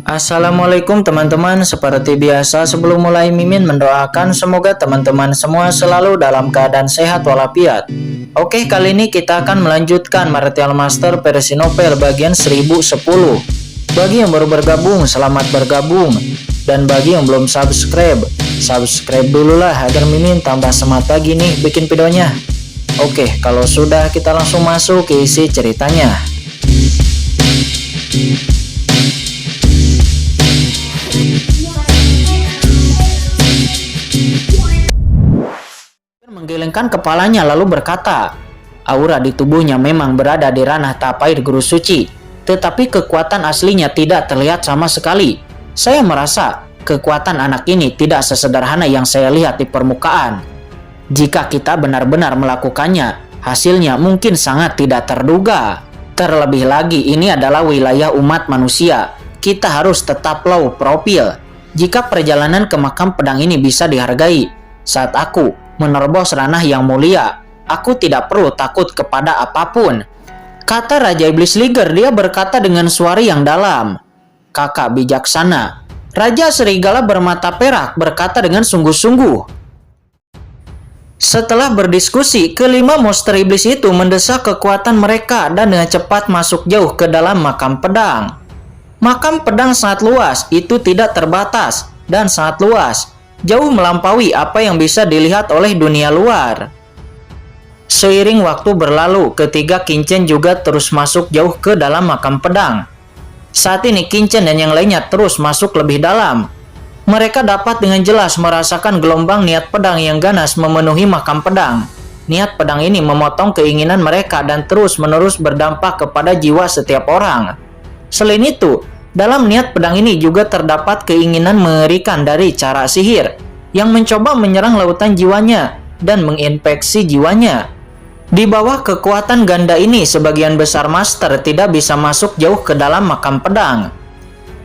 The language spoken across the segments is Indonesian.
Assalamualaikum teman-teman, seperti biasa sebelum mulai Mimin mendoakan semoga teman-teman semua selalu dalam keadaan sehat walafiat. Oke, kali ini kita akan melanjutkan Martial Master versi novel bagian 1010. Bagi yang baru bergabung, selamat bergabung. Dan bagi yang belum subscribe, subscribe dulu lah agar Mimin tambah semangat lagi nih bikin videonya. Oke, kalau sudah kita langsung masuk ke isi ceritanya. Menggelengkan kepalanya lalu berkata, aura di tubuhnya memang berada di ranah tapair guru suci, tetapi kekuatan aslinya tidak terlihat sama sekali. Saya merasa kekuatan anak ini tidak sesederhana yang saya lihat di permukaan. Jika kita benar-benar melakukannya, hasilnya mungkin sangat tidak terduga. Terlebih lagi ini adalah wilayah umat manusia. Kita harus tetap low profile. Jika perjalanan ke makam pedang ini bisa dihargai, saat aku menerobos ranah yang mulia, aku tidak perlu takut kepada apapun. Kata Raja Iblis Liger, dia berkata dengan suara yang dalam. Kakak bijaksana. Raja Serigala bermata perak berkata dengan sungguh-sungguh. Setelah berdiskusi, kelima monster iblis itu mendesak kekuatan mereka dan dengan cepat masuk jauh ke dalam makam pedang. Makam pedang sangat luas, itu tidak terbatas, dan sangat luas. Jauh melampaui apa yang bisa dilihat oleh dunia luar. Seiring waktu berlalu, ketiga Kincen juga terus masuk jauh ke dalam makam pedang. Saat ini Kincen dan yang lainnya terus masuk lebih dalam. Mereka dapat dengan jelas merasakan gelombang niat pedang yang ganas memenuhi makam pedang. Niat pedang ini memotong keinginan mereka dan terus-menerus berdampak kepada jiwa setiap orang. Selain itu, dalam niat pedang ini juga terdapat keinginan mengerikan dari cara sihir yang mencoba menyerang lautan jiwanya dan menginfeksi jiwanya. Di bawah kekuatan ganda ini, sebagian besar master tidak bisa masuk jauh ke dalam makam pedang.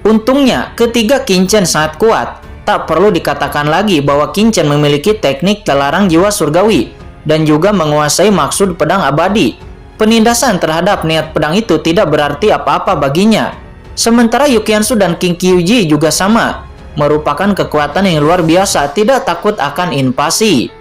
Untungnya, ketiga Kincen sangat kuat. Tak perlu dikatakan lagi bahwa Kincen memiliki teknik terlarang jiwa surgawi dan juga menguasai maksud pedang abadi. Penindasan terhadap niat pedang itu tidak berarti apa-apa baginya. Sementara Yukiansu dan King Kyuji juga sama, merupakan kekuatan yang luar biasa, tidak takut akan invasi.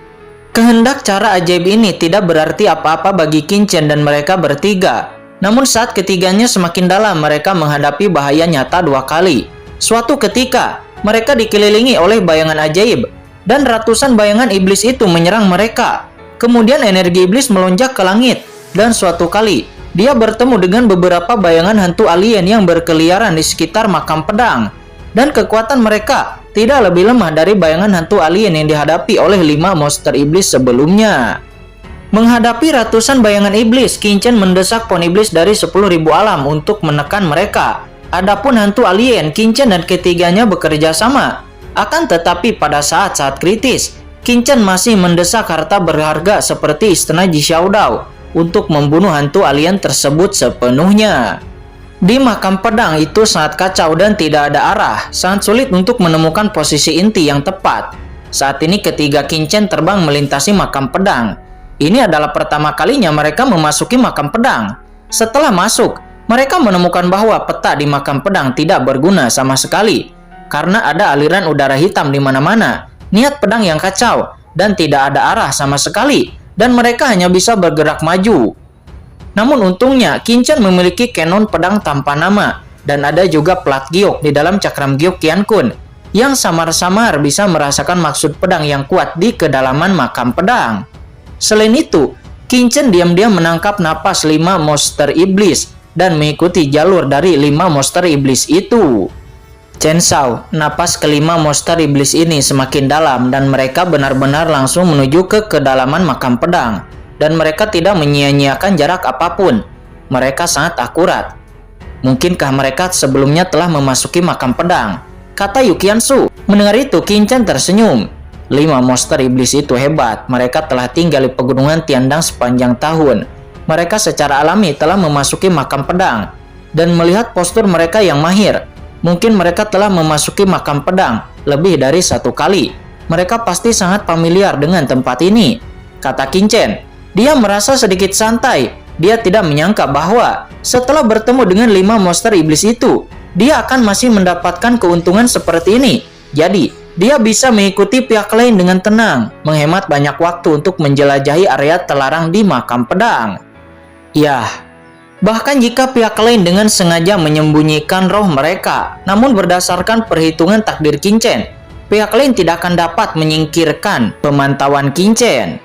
Kehendak cara ajaib ini tidak berarti apa-apa bagi Kincen dan mereka bertiga. Namun saat ketiganya semakin dalam, mereka menghadapi bahaya nyata dua kali. Suatu ketika, mereka dikelilingi oleh bayangan ajaib, dan ratusan bayangan iblis itu menyerang mereka. Kemudian energi iblis melonjak ke langit, dan suatu kali, dia bertemu dengan beberapa bayangan hantu alien yang berkeliaran di sekitar makam pedang. Dan kekuatan mereka tidak lebih lemah dari bayangan hantu alien yang dihadapi oleh 5 monster iblis sebelumnya. Menghadapi ratusan bayangan iblis, Kincen mendesak pohon iblis dari 10.000 alam untuk menekan mereka. Adapun hantu alien, Kincen dan ketiganya bekerja sama. Akan tetapi pada saat-saat kritis, Kincen masih mendesak harta berharga seperti istana Jixiaodao untuk membunuh hantu alien tersebut sepenuhnya. Di makam pedang itu sangat kacau dan tidak ada arah, sangat sulit untuk menemukan posisi inti yang tepat. Saat ini ketiga Kincen terbang melintasi makam pedang. Ini adalah pertama kalinya mereka memasuki makam pedang. Setelah masuk, mereka menemukan bahwa peta di makam pedang tidak berguna sama sekali, karena ada aliran udara hitam di mana-mana, niat pedang yang kacau, dan tidak ada arah sama sekali, dan mereka hanya bisa bergerak maju. Namun untungnya, Kincen memiliki kanon pedang tanpa nama, dan ada juga plat giok di dalam cakram giok Qiankun, yang samar-samar bisa merasakan maksud pedang yang kuat di kedalaman makam pedang. Selain itu, Kincen diam-diam menangkap napas 5 monster iblis, dan mengikuti jalur dari 5 monster iblis itu. Chen Shao, napas kelima monster iblis ini semakin dalam dan mereka benar-benar langsung menuju ke kedalaman makam pedang. Dan mereka tidak menyia-nyiakan jarak apapun. Mereka sangat akurat. Mungkinkah mereka sebelumnya telah memasuki makam pedang? Kata Yukiansu. Mendengar itu, Kincen tersenyum. 5 monster iblis itu hebat. Mereka telah tinggal di pegunungan Tiandang sepanjang tahun. Mereka secara alami telah memasuki makam pedang. Dan melihat postur mereka yang mahir, mungkin mereka telah memasuki makam pedang lebih dari 1 kali. Mereka pasti sangat familiar dengan tempat ini, kata Kincen. Dia merasa sedikit santai. Dia tidak menyangka bahwa setelah bertemu dengan 5 monster iblis itu, dia akan masih mendapatkan keuntungan seperti ini. Jadi, dia bisa mengikuti pihak lain dengan tenang, menghemat banyak waktu untuk menjelajahi area terlarang di makam pedang. Yah, bahkan jika pihak lain dengan sengaja menyembunyikan roh mereka, namun berdasarkan perhitungan takdir Qingchen, pihak lain tidak akan dapat menyingkirkan pemantauan Qingchen.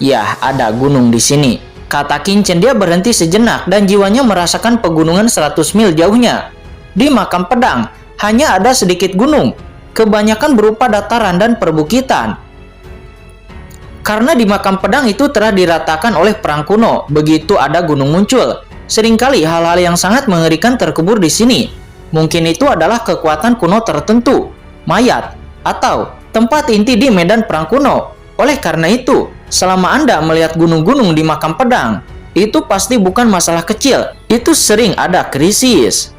Yah, ada gunung di sini, kata Qingchen. Dia berhenti sejenak dan jiwanya merasakan pegunungan 100 mil jauhnya. Di makam pedang, hanya ada sedikit gunung, kebanyakan berupa dataran dan perbukitan. Karena di makam pedang itu telah diratakan oleh perang kuno, begitu ada gunung muncul. Seringkali hal-hal yang sangat mengerikan terkubur di sini. Mungkin itu adalah kekuatan kuno tertentu, mayat, atau tempat inti di medan perang kuno. Oleh karena itu, selama Anda melihat gunung-gunung di makam pedang, itu pasti bukan masalah kecil, itu sering ada krisis.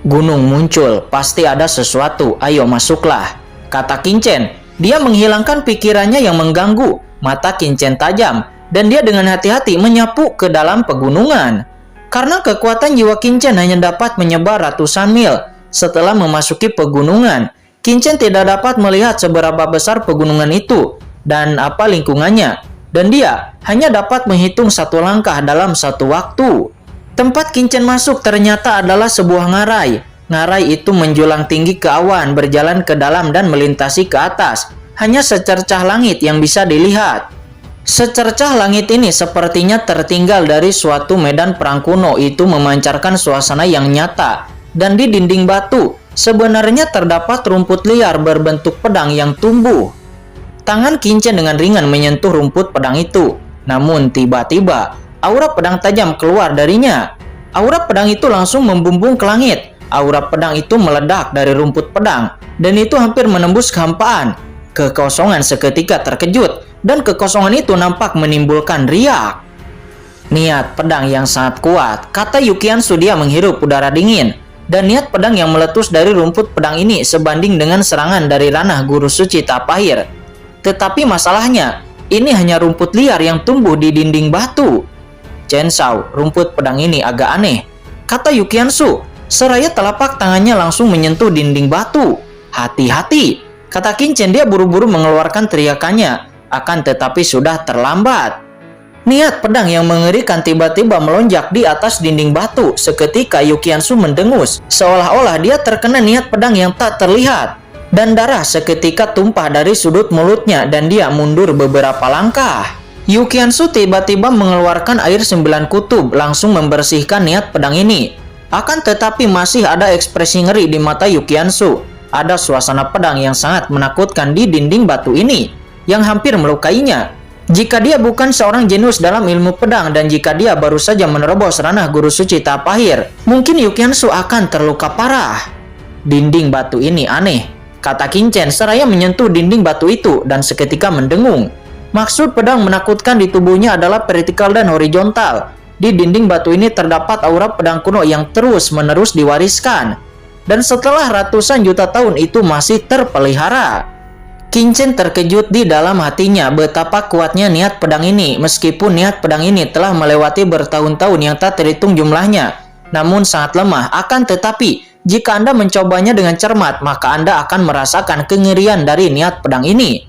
Gunung muncul, pasti ada sesuatu, ayo masuklah, kata Qingchen. Dia menghilangkan pikirannya yang mengganggu, mata Qingchen tajam, dan dia dengan hati-hati menyapu ke dalam pegunungan. Karena kekuatan jiwa Qingchen hanya dapat menyebar ratusan mil. Setelah memasuki pegunungan, Qingchen tidak dapat melihat seberapa besar pegunungan itu dan apa lingkungannya, dan dia hanya dapat menghitung satu langkah dalam satu waktu. Tempat Qingchen masuk ternyata adalah sebuah ngarai. Ngarai itu menjulang tinggi ke awan, berjalan ke dalam dan melintasi ke atas. Hanya secercah langit yang bisa dilihat. Secercah langit ini sepertinya tertinggal dari suatu medan perang kuno. Itu memancarkan suasana yang nyata. Dan di dinding batu, sebenarnya terdapat rumput liar berbentuk pedang yang tumbuh. Tangan Qingchen dengan ringan menyentuh rumput pedang itu. Namun tiba-tiba, aura pedang tajam keluar darinya. Aura pedang itu langsung membumbung ke langit. Aura pedang itu meledak dari rumput pedang, dan itu hampir menembus kehampaan. Kekosongan seketika terkejut, dan kekosongan itu nampak menimbulkan riak. Niat pedang yang sangat kuat, kata Yukiansu. Dia menghirup udara dingin. Dan niat pedang yang meletus dari rumput pedang ini sebanding dengan serangan dari ranah guru suci Tapahir. Tetapi masalahnya, ini hanya rumput liar yang tumbuh di dinding batu. Chen Shao, rumput pedang ini agak aneh, kata Yukiansu. Seraya telapak tangannya langsung menyentuh dinding batu. Hati-hati, kata Qingchen. Dia buru-buru mengeluarkan teriakannya, akan tetapi sudah terlambat. Niat pedang yang mengerikan tiba-tiba melonjak di atas dinding batu. Seketika Yukiansu mendengus, seolah-olah dia terkena niat pedang yang tak terlihat. Dan darah seketika tumpah dari sudut mulutnya dan dia mundur beberapa langkah. Yukiansu tiba-tiba mengeluarkan air 9 kutub, langsung membersihkan niat pedang ini. Akan tetapi masih ada ekspresi ngeri di mata Yukiansu. Ada suasana pedang yang sangat menakutkan di dinding batu ini, yang hampir melukainya. Jika dia bukan seorang jenius dalam ilmu pedang dan jika dia baru saja menerobos ranah guru suci Tapahir, mungkin Yukiansu akan terluka parah. Dinding batu ini aneh, kata Qingchen seraya menyentuh dinding batu itu dan seketika mendengung. Maksud pedang menakutkan di tubuhnya adalah vertikal dan horizontal. Di dinding batu ini terdapat aura pedang kuno yang terus-menerus diwariskan. Dan setelah ratusan juta tahun itu masih terpelihara. Qingchen terkejut di dalam hatinya betapa kuatnya niat pedang ini. Meskipun niat pedang ini telah melewati bertahun-tahun yang tak terhitung jumlahnya, namun sangat lemah. Akan tetapi, jika Anda mencobanya dengan cermat, maka Anda akan merasakan kengerian dari niat pedang ini.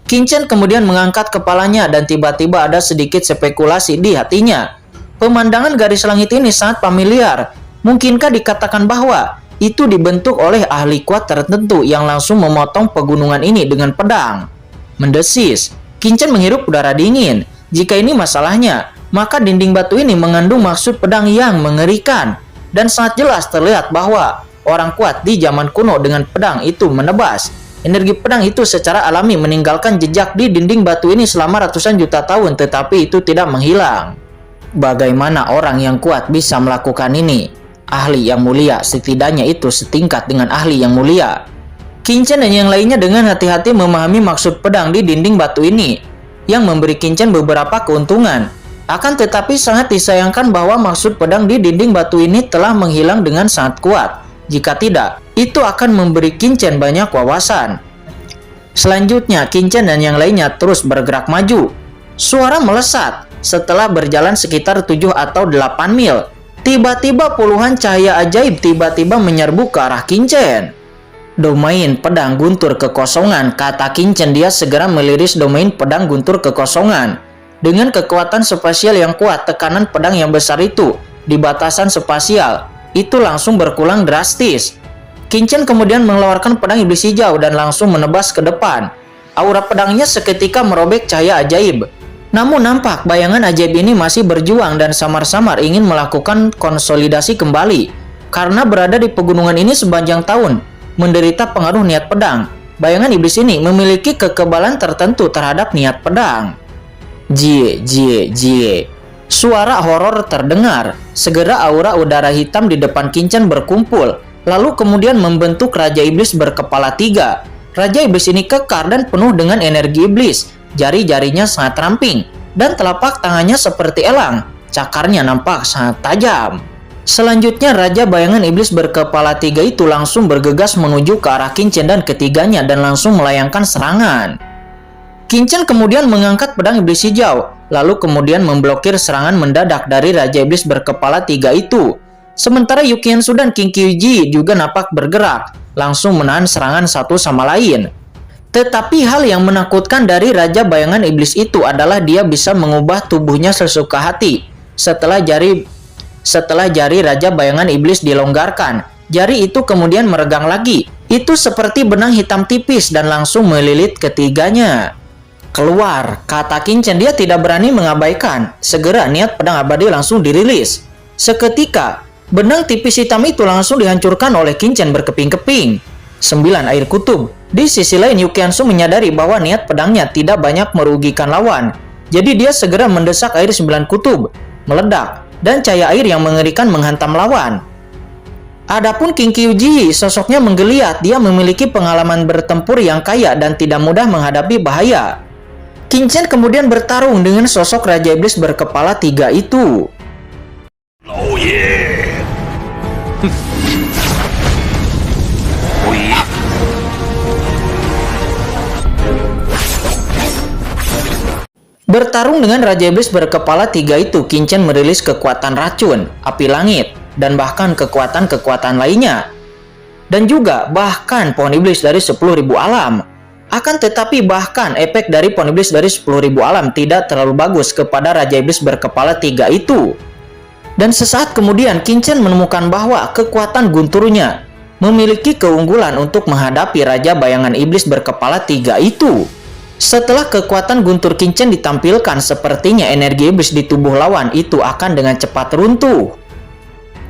Qingchen kemudian mengangkat kepalanya dan tiba-tiba ada sedikit spekulasi di hatinya. Pemandangan garis langit ini sangat familiar. Mungkinkah dikatakan bahwa itu dibentuk oleh ahli kuat tertentu yang langsung memotong pegunungan ini dengan pedang? Mendesis, Qingchen menghirup udara dingin. Jika ini masalahnya, maka dinding batu ini mengandung maksud pedang yang mengerikan. Dan sangat jelas terlihat bahwa orang kuat di zaman kuno dengan pedang itu menebas. Energi pedang itu secara alami meninggalkan jejak di dinding batu ini selama ratusan juta tahun, tetapi itu tidak menghilang. Bagaimana orang yang kuat bisa melakukan ini? Ahli yang mulia, setidaknya itu setingkat dengan ahli yang mulia. Qingchen dan yang lainnya dengan hati-hati memahami maksud pedang di dinding batu ini, yang memberi Qingchen beberapa keuntungan. Akan tetapi sangat disayangkan bahwa maksud pedang di dinding batu ini telah menghilang dengan sangat kuat. Jika tidak, itu akan memberi Qingchen banyak wawasan. Selanjutnya, Qingchen dan yang lainnya terus bergerak maju. Suara melesat. Setelah berjalan sekitar 7 atau 8 mil, Tiba-tiba puluhan cahaya ajaib tiba-tiba menyerbu ke arah Qingchen. Domain pedang guntur kekosongan, kata Qingchen. Dia segera meliris domain pedang guntur kekosongan. Dengan kekuatan spasial yang kuat, tekanan pedang yang besar itu di batasan spasial itu langsung berkurang drastis. Qingchen kemudian mengeluarkan pedang iblis hijau dan langsung menebas ke depan. Aura pedangnya seketika merobek cahaya ajaib. Namun nampak bayangan ajaib ini masih berjuang dan samar-samar ingin melakukan konsolidasi kembali. Karena berada di pegunungan ini sepanjang tahun, menderita pengaruh niat pedang, bayangan iblis ini memiliki kekebalan tertentu terhadap niat pedang. Jie, jie, jie. Suara horor terdengar. Segera aura udara hitam di depan Qingchen berkumpul, lalu kemudian membentuk Raja Iblis berkepala 3. Raja Iblis ini kekar dan penuh dengan energi iblis. Jari-jarinya sangat ramping dan telapak tangannya seperti elang. Cakarnya nampak sangat tajam. Selanjutnya Raja Bayangan Iblis berkepala 3 itu langsung bergegas menuju ke arah Qingchen dan ketiganya dan langsung melayangkan serangan. Qingchen kemudian mengangkat pedang iblis hijau, lalu kemudian memblokir serangan mendadak dari Raja Iblis berkepala 3 itu. Sementara Yu Qiansu dan Qing Qiuji juga nampak bergerak, langsung menahan serangan satu sama lain. Tetapi hal yang menakutkan dari Raja Bayangan Iblis itu adalah dia bisa mengubah tubuhnya sesuka hati. Setelah jari Raja Bayangan Iblis dilonggarkan, jari itu kemudian meregang lagi. Itu seperti benang hitam tipis dan langsung melilit ketiganya. Keluar, kata Qingchen. Dia tidak berani mengabaikan. Segera niat pedang abadi langsung dirilis. Seketika, benang tipis hitam itu langsung dihancurkan oleh Qingchen berkeping-keping. 9 air kutub. Di sisi lain, Yu Qiansu menyadari bahwa niat pedangnya tidak banyak merugikan lawan. Jadi dia segera mendesak air 9 kutub, meledak, dan cahaya air yang mengerikan menghantam lawan. Adapun Qing Qiuji, sosoknya menggeliat. Dia memiliki pengalaman bertempur yang kaya dan tidak mudah menghadapi bahaya. Qingchen kemudian bertarung dengan sosok Raja Iblis berkepala 3 itu. Oh yeah. Oh yeah. Bertarung dengan Raja Iblis berkepala 3 itu, Qingchen merilis kekuatan racun, api langit, dan bahkan kekuatan-kekuatan lainnya. Dan juga bahkan pohon iblis dari 10.000 alam. Akan tetapi bahkan efek dari pohon iblis dari 10.000 alam tidak terlalu bagus kepada Raja Iblis berkepala 3 itu. Dan sesaat kemudian Qingchen menemukan bahwa kekuatan gunturnya memiliki keunggulan untuk menghadapi Raja Bayangan Iblis berkepala 3 itu. Setelah kekuatan guntur Qingchen ditampilkan, sepertinya energi iblis di tubuh lawan itu akan dengan cepat runtuh.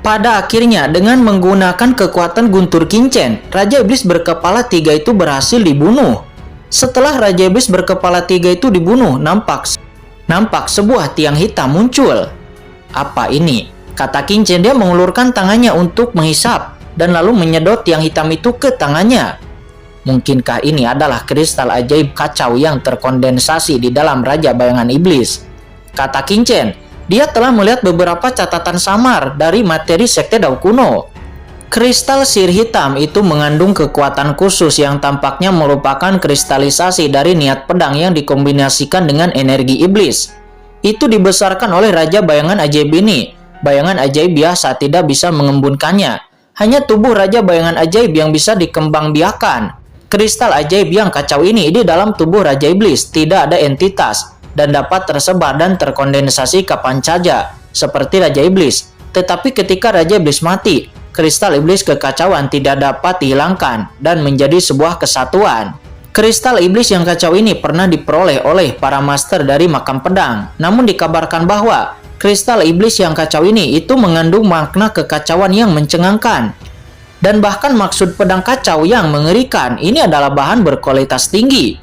Pada akhirnya, dengan menggunakan kekuatan guntur Qingchen, Raja Iblis berkepala 3 itu berhasil dibunuh. Setelah Raja Iblis berkepala 3 itu dibunuh, nampak sebuah tiang hitam muncul. Apa ini? Kata Qingchen. Dia mengulurkan tangannya untuk menghisap dan lalu menyedot tiang hitam itu ke tangannya. Mungkinkah ini adalah kristal ajaib kacau yang terkondensasi di dalam Raja Bayangan Iblis? Kata Qingchen. Dia telah melihat beberapa catatan samar dari materi Sekte Dao kuno. Kristal sihir hitam itu mengandung kekuatan khusus yang tampaknya merupakan kristalisasi dari niat pedang yang dikombinasikan dengan energi iblis. Itu dibesarkan oleh Raja Bayangan Ajaib ini. Bayangan ajaib biasa tidak bisa mengembunkannya. Hanya tubuh Raja Bayangan Ajaib yang bisa dikembangbiakan. Kristal ajaib yang kacau ini di dalam tubuh Raja Iblis tidak ada entitas dan dapat tersebar dan terkondensasi kapan saja seperti Raja Iblis. Tetapi ketika Raja Iblis mati, kristal iblis kekacauan tidak dapat dihilangkan dan menjadi sebuah kesatuan. Kristal iblis yang kacau ini pernah diperoleh oleh para master dari makam pedang. Namun dikabarkan bahwa kristal iblis yang kacau ini itu mengandung makna kekacauan yang mencengangkan. Dan bahkan maksud pedang kacau yang mengerikan ini adalah bahan berkualitas tinggi.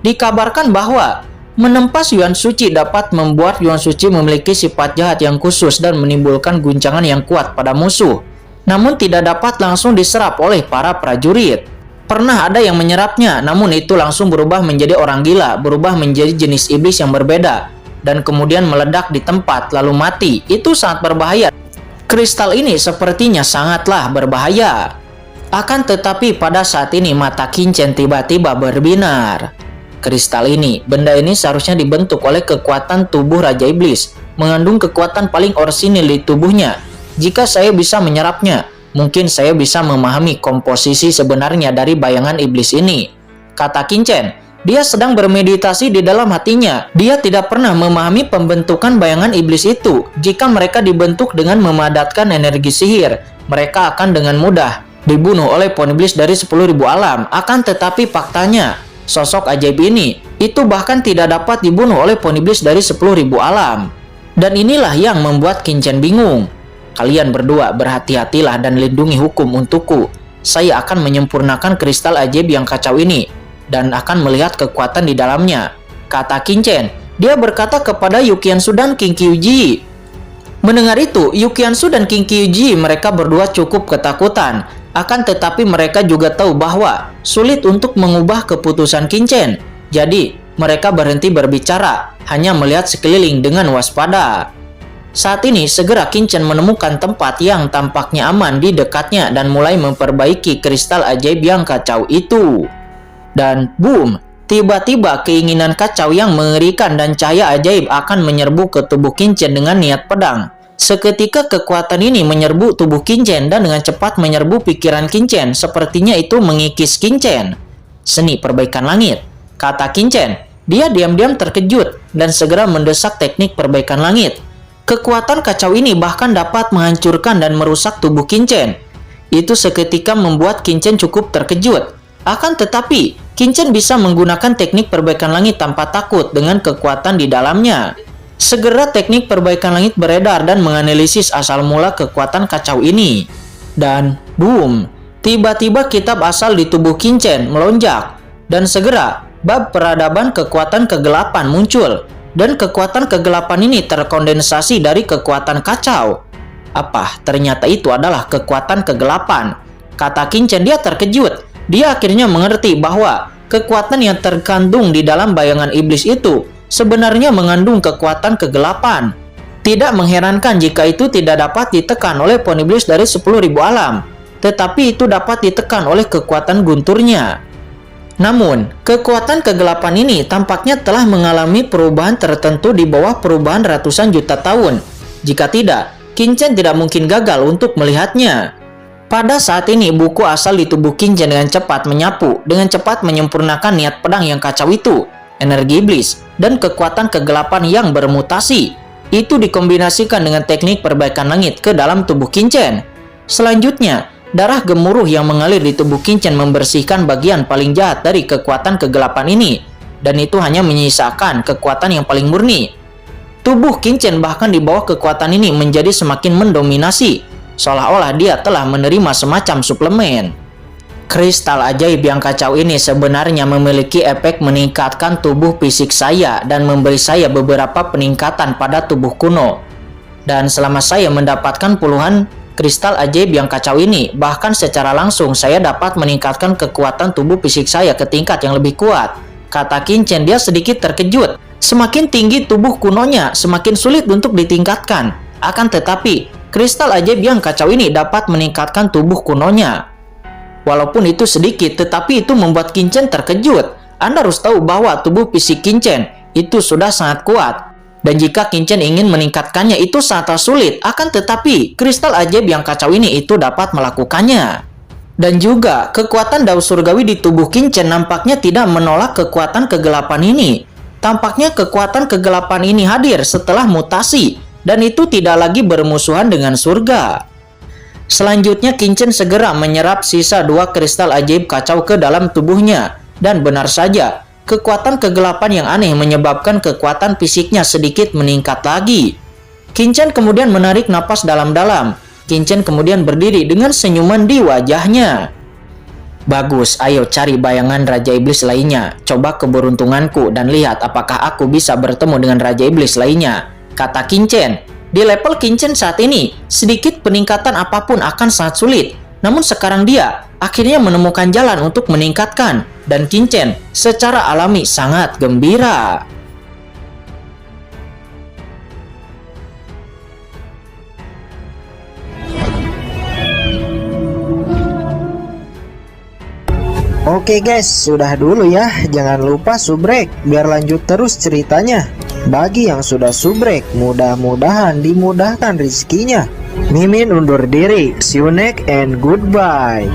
Dikabarkan bahwa menempas Yuan Suci dapat membuat Yuan Suci memiliki sifat jahat yang khusus dan menimbulkan guncangan yang kuat pada musuh. Namun tidak dapat langsung diserap oleh para prajurit. Pernah ada yang menyerapnya, namun itu langsung berubah menjadi orang gila, berubah menjadi jenis iblis yang berbeda, dan kemudian meledak di tempat lalu mati. Itu sangat berbahaya. Kristal ini sepertinya sangatlah berbahaya. Akan tetapi pada saat ini mata Qingchen tiba-tiba berbinar. Kristal ini, benda ini seharusnya dibentuk oleh kekuatan tubuh Raja Iblis, mengandung kekuatan paling orsinil di tubuhnya. Jika saya bisa menyerapnya, mungkin saya bisa memahami komposisi sebenarnya dari bayangan iblis ini, kata Qin. Dia sedang bermeditasi di dalam hatinya. Dia tidak pernah memahami pembentukan bayangan iblis itu. Jika mereka dibentuk dengan memadatkan energi sihir, mereka akan dengan mudah dibunuh oleh pohon iblis dari 10.000 alam. Akan tetapi faktanya, sosok ajaib ini itu bahkan tidak dapat dibunuh oleh pohon iblis dari 10.000 alam. Dan inilah yang membuat Qin bingung. Kalian berdua berhati-hatilah dan lindungi hukum untukku. Saya akan menyempurnakan kristal ajaib yang kacau ini dan akan melihat kekuatan di dalamnya, kata Qin. Dia berkata kepada Yu Qiansu dan Qin Qiuji. Mendengar itu, Yu Qiansu dan Qin Qiuji mereka berdua cukup ketakutan. Akan tetapi mereka juga tahu bahwa sulit untuk mengubah keputusan Qin. Jadi, mereka berhenti berbicara, hanya melihat sekeliling dengan waspada. Saat ini, segera Qin menemukan tempat yang tampaknya aman di dekatnya dan mulai memperbaiki kristal ajaib yang kacau itu. Dan boom, tiba-tiba keinginan kacau yang mengerikan dan cahaya ajaib akan menyerbu ke tubuh Qin dengan niat pedang. Seketika kekuatan ini menyerbu tubuh Qin dan dengan cepat menyerbu pikiran Qin. Sepertinya itu mengikis Qin. Seni perbaikan langit, kata Qin. Dia diam-diam terkejut dan segera mendesak teknik perbaikan langit. Kekuatan kacau ini bahkan dapat menghancurkan dan merusak tubuh Qin. Itu seketika membuat Qin cukup terkejut. Akan tetapi, Qin bisa menggunakan teknik perbaikan langit tanpa takut dengan kekuatan di dalamnya. Segera teknik perbaikan langit beredar dan menganalisis asal mula kekuatan kacau ini. Dan boom, tiba-tiba kitab asal di tubuh Qin melonjak. Dan segera, bab peradaban kekuatan kegelapan muncul. Dan kekuatan kegelapan ini terkondensasi dari kekuatan kacau. Apa? Ternyata itu adalah kekuatan kegelapan, kata Qin. Dia terkejut. Dia akhirnya mengerti bahwa kekuatan yang terkandung di dalam bayangan iblis itu sebenarnya mengandung kekuatan kegelapan. Tidak mengherankan jika itu tidak dapat ditekan oleh pohon iblis dari 10.000 alam, tetapi itu dapat ditekan oleh kekuatan gunturnya. Namun, kekuatan kegelapan ini tampaknya telah mengalami perubahan tertentu di bawah perubahan ratusan juta tahun. Jika tidak, Qin tidak mungkin gagal untuk melihatnya. Pada saat ini, buku asal di tubuh Qin dengan cepat menyapu, dengan cepat menyempurnakan niat pedang yang kacau itu, energi iblis, dan kekuatan kegelapan yang bermutasi. Itu dikombinasikan dengan teknik perbaikan langit ke dalam tubuh Qin. Selanjutnya, darah gemuruh yang mengalir di tubuh Qin membersihkan bagian paling jahat dari kekuatan kegelapan ini, dan itu hanya menyisakan kekuatan yang paling murni. Tubuh Qin bahkan di bawah kekuatan ini menjadi semakin mendominasi, seolah-olah dia telah menerima semacam suplemen. Kristal ajaib yang kacau ini sebenarnya memiliki efek meningkatkan tubuh fisik saya dan memberi saya beberapa peningkatan pada tubuh kuno. Dan selama saya mendapatkan puluhan kristal ajaib yang kacau ini, bahkan secara langsung saya dapat meningkatkan kekuatan tubuh fisik saya ke tingkat yang lebih kuat, kata Qin. Dia sedikit terkejut. Semakin tinggi tubuh kunonya, semakin sulit untuk ditingkatkan. Akan tetapi, kristal ajaib yang kacau ini dapat meningkatkan tubuh kunonya. Walaupun itu sedikit, tetapi itu membuat Qin terkejut. Anda harus tahu bahwa tubuh fisik Qin itu sudah sangat kuat. Dan jika Qin ingin meningkatkannya itu sangat sulit. Akan tetapi, kristal ajaib yang kacau ini itu dapat melakukannya. Dan juga, kekuatan Dao Surgawi di tubuh Qin nampaknya tidak menolak kekuatan kegelapan ini. Tampaknya kekuatan kegelapan ini hadir setelah mutasi. Dan itu tidak lagi bermusuhan dengan surga. Selanjutnya Qin segera menyerap sisa 2 kristal ajaib kacau ke dalam tubuhnya. Dan benar saja, kekuatan kegelapan yang aneh menyebabkan kekuatan fisiknya sedikit meningkat lagi. Qin kemudian menarik napas dalam-dalam. Qin kemudian berdiri dengan senyuman di wajahnya. Bagus, ayo cari bayangan Raja Iblis lainnya. Coba keberuntunganku dan lihat apakah aku bisa bertemu dengan Raja Iblis lainnya, kata Qin. Di level Qin saat ini, sedikit peningkatan apapun akan sangat sulit. Namun sekarang dia akhirnya menemukan jalan untuk meningkatkan. Dan Qin secara alami sangat gembira. Oke guys, sudah dulu ya. Jangan lupa subrek biar lanjut terus ceritanya. Bagi yang sudah subrek, mudah-mudahan dimudahkan rezekinya. Mimin undur diri. See you next and goodbye.